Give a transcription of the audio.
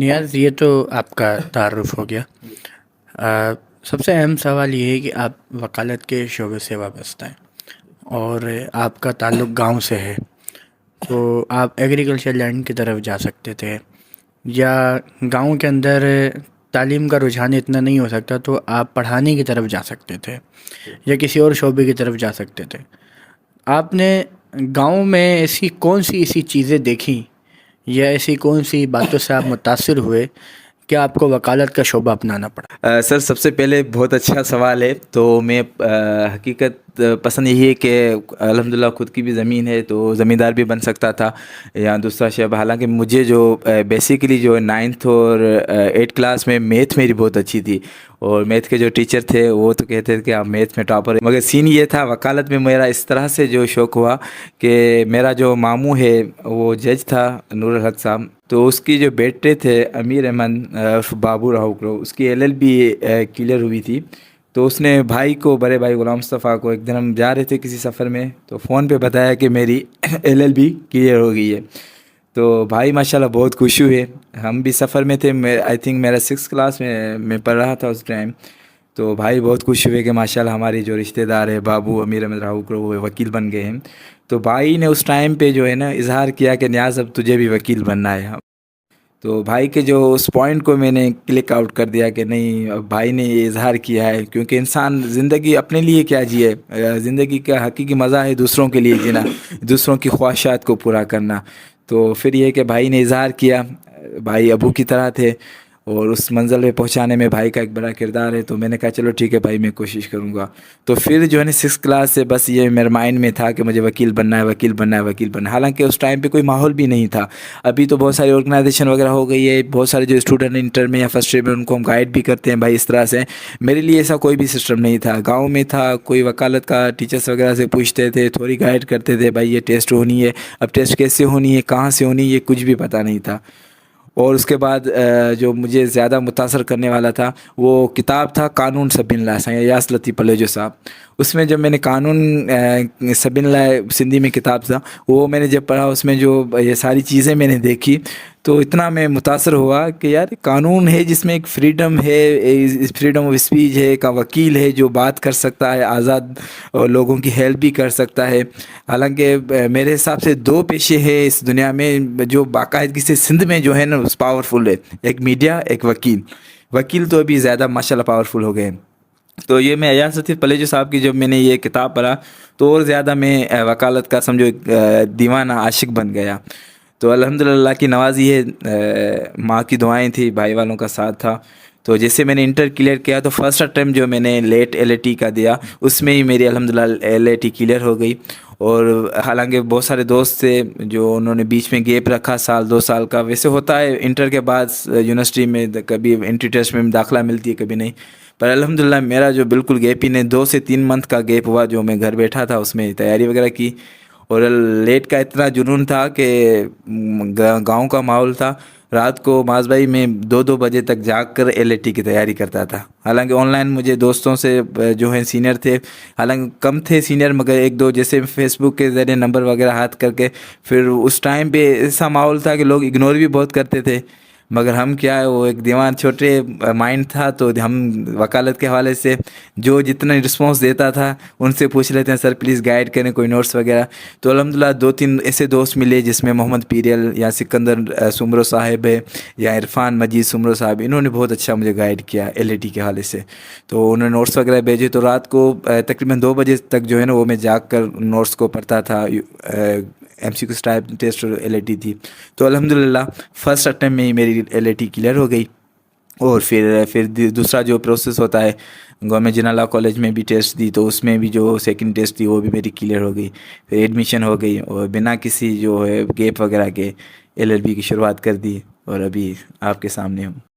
نیاز یہ تو آپ کا تعارف ہو گیا۔ سب سے اہم سوال یہ ہے کہ آپ وکالت کے شعبے سے وابستہ ہیں اور آپ کا تعلق گاؤں سے ہے، تو آپ ایگریکلچر لینڈ کی طرف جا سکتے تھے، یا گاؤں کے اندر تعلیم کا رجحان اتنا نہیں ہو سکتا تو آپ پڑھانے کی طرف جا سکتے تھے یا کسی اور شعبے کی طرف جا سکتے تھے۔ آپ نے گاؤں میں ایسی کون سی ایسی چیزیں دیکھیں یا ایسی کون سی باتوں سے آپ متاثر ہوئے کہ آپ کو وکالت کا شعبہ اپنانا پڑا؟ سر سب سے پہلے بہت اچھا سوال ہے۔ تو میں حقیقت پسند یہی ہے کہ الحمدللہ خود کی بھی زمین ہے تو زمیندار بھی بن سکتا تھا یا دوسرا شعبہ۔ حالانکہ مجھے جو بیسیکلی جو 9th اور 8th کلاس میں میتھ میری بہت اچھی تھی، اور میتھ کے جو ٹیچر تھے وہ تو کہتے تھے کہ آپ میتھ میں ٹاپر ہیں، مگر سین یہ تھا وکالت میں میرا اس طرح سے جو شوق ہوا کہ میرا جو ماموں ہے وہ جج تھا، نور الحق صاحب، تو اس کی جو بیٹے تھے امیر احمد بابو راہو، اس کی LLB کلیئر ہوئی تھی۔ تو اس نے بھائی کو، بڑے بھائی غلام مصطفیٰ کو، ایک دن ہم جا رہے تھے کسی سفر میں تو فون پہ بتایا کہ میری LLB کلیئر ہو گئی ہے۔ تو بھائی ماشاءاللہ بہت خوش ہوئے۔ ہم بھی سفر میں تھے، آئی تھنک میرا 6th کلاس میں پڑھ رہا تھا اس ٹائم۔ تو بھائی بہت خوش ہوئے کہ ماشاءاللہ ہماری جو رشتہ دار ہے بابو امیر احمد راہو وہ وکیل بن گئے ہیں۔ تو بھائی نے اس ٹائم پہ جو ہے نا اظہار کیا کہ نیاز اب تجھے بھی وکیل بننا ہے۔ تو بھائی کے جو اس پوائنٹ کو میں نے کلک آؤٹ کر دیا کہ نہیں، اب بھائی نے یہ اظہار کیا ہے، کیونکہ انسان زندگی اپنے لیے کیا جیے، زندگی کا حقیقی مزہ ہے دوسروں کے لیے جینا، دوسروں کی خواہشات کو پورا کرنا۔ تو پھر یہ کہ بھائی نے اظہار کیا، بھائی ابو کی طرح تھے اور اس منزل پہ پہنچانے میں بھائی کا ایک بڑا کردار ہے۔ تو میں نے کہا چلو ٹھیک ہے بھائی، میں کوشش کروں گا۔ تو پھر جو ہے نا 6th کلاس سے بس یہ میرے مائنڈ میں تھا کہ مجھے وکیل بننا ہے، وکیل بننا ہے، وکیل بننا ہے۔ حالانکہ اس ٹائم پہ کوئی ماحول بھی نہیں تھا۔ ابھی تو بہت ساری آرگنائزیشن وغیرہ ہو گئی ہے، بہت سارے جو اسٹوڈنٹ انٹر میں یا فرسٹ ایئر میں ان کو ہم گائیڈ بھی کرتے ہیں بھائی اس طرح سے۔ میرے لیے ایسا کوئی بھی سسٹم نہیں تھا، گاؤں میں تھا، کوئی وکالت کا ٹیچرس وغیرہ سے پوچھتے تھے، تھوڑی گائیڈ کرتے تھے بھائی یہ ٹیسٹ ہونی ہے، اب ٹیسٹ کیسے ہونی ہے، کہاں سے ہونی ہے، یہ کچھ بھی پتہ نہیں تھا۔ اور اس کے بعد جو مجھے زیادہ متاثر کرنے والا تھا وہ کتاب تھا قانون سبین اللہ سائیں یاس لطیف پلیجو صاحب۔ اس میں جب میں نے قانون سبین اللہ سندھی میں کتاب تھا وہ میں نے جب پڑھا، اس میں جو یہ ساری چیزیں میں نے دیکھی تو اتنا میں متاثر ہوا کہ یار قانون ہے جس میں ایک فریڈم ہے، فریڈم آف اسپیچ ہے، ایک وکیل ہے جو بات کر سکتا ہے، آزاد لوگوں کی ہیلپ بھی کر سکتا ہے۔ حالانکہ میرے حساب سے 2 پیشے ہیں اس دنیا میں جو باقاعدگی سے سندھ میں جو ہے نا پاورفل ہے، ایک میڈیا، ایک وکیل۔ وکیل تو ابھی زیادہ ماشاءاللہ پاورفل ہو گئے ہیں۔ تو یہ میں ایاز لطیف پلیجو صاحب کی جب میں نے یہ کتاب پڑھا تو اور زیادہ میں وکالت کا سمجھو ایک دیوانہ عاشق بن گیا۔ تو الحمدللہ اللہ کی نوازی ہے، ماں کی دعائیں تھی، بھائی والوں کا ساتھ تھا۔ تو جیسے میں نے انٹر کلیئر کیا تو فرسٹ اٹیمپٹ جو میں نے لیٹ LAT کا دیا اس میں ہی میری الحمدللہ LAT کلیئر ہو گئی۔ اور حالانکہ بہت سارے دوست تھے جو انہوں نے بیچ میں گیپ رکھا، 1-2 سال کا، ویسے ہوتا ہے انٹر کے بعد یونیورسٹی میں کبھی انٹری ٹیسٹ میں داخلہ ملتی ہے کبھی نہیں، پر الحمدللہ میرا جو بالکل گیپ ہی نہیں، 2 سے 3 منتھ کا گیپ ہوا جو میں گھر بیٹھا تھا، اس میں تیاری وغیرہ کی۔ اور لیٹ کا اتنا جنون تھا کہ گاؤں کا ماحول تھا، رات کو معاذ بھائی میں 2 بجے تک جاگ کر LAT کی تیاری کرتا تھا۔ حالانکہ آن لائن مجھے دوستوں سے جو ہیں سینئر تھے، حالانکہ کم تھے سینئر مگر 1-2 جیسے فیس بک کے ذریعے نمبر وغیرہ ہاتھ کر کے، پھر اس ٹائم پہ ایسا ماحول تھا کہ لوگ اگنور بھی بہت کرتے تھے، مگر ہم کیا ہے وہ ایک دیوان چھوٹے مائنڈ تھا تو ہم وکالت کے حوالے سے جو جتنا رسپانس دیتا تھا ان سے پوچھ لیتے ہیں سر پلیز گائیڈ کریں کوئی نوٹس وغیرہ۔ تو الحمدللہ 2-3 ایسے دوست ملے جس میں محمد پیریل یا سکندر سمرو صاحب ہے یا عرفان مجید سمرو صاحب، انہوں نے بہت اچھا مجھے گائیڈ کیا LAT کے حوالے سے۔ تو انہوں نے نوٹس وغیرہ بھیجے تو رات کو تقریباً 2 بجے تک جو ہے نا وہ میں جاگ کر نوٹس کو پڑھتا تھا۔ MCQ ٹائپ ٹیسٹ اور LAT تھی تو الحمدللہ فرسٹ اٹیمپٹ میں ہی میری LAT کلیئر ہو گئی۔ اور پھر دوسرا جو پروسیس ہوتا ہے، گورنمنٹ جنرل لاء کالج میں بھی ٹیسٹ دی تو اس میں بھی جو سیکنڈ ٹیسٹ تھی وہ بھی میری کلیئر ہو گئی، پھر ایڈمیشن ہو گئی اور بنا کسی جو ہے گیپ وغیرہ کے LLB کی شروعات کر دی اور ابھی آپ کے سامنے ہوں۔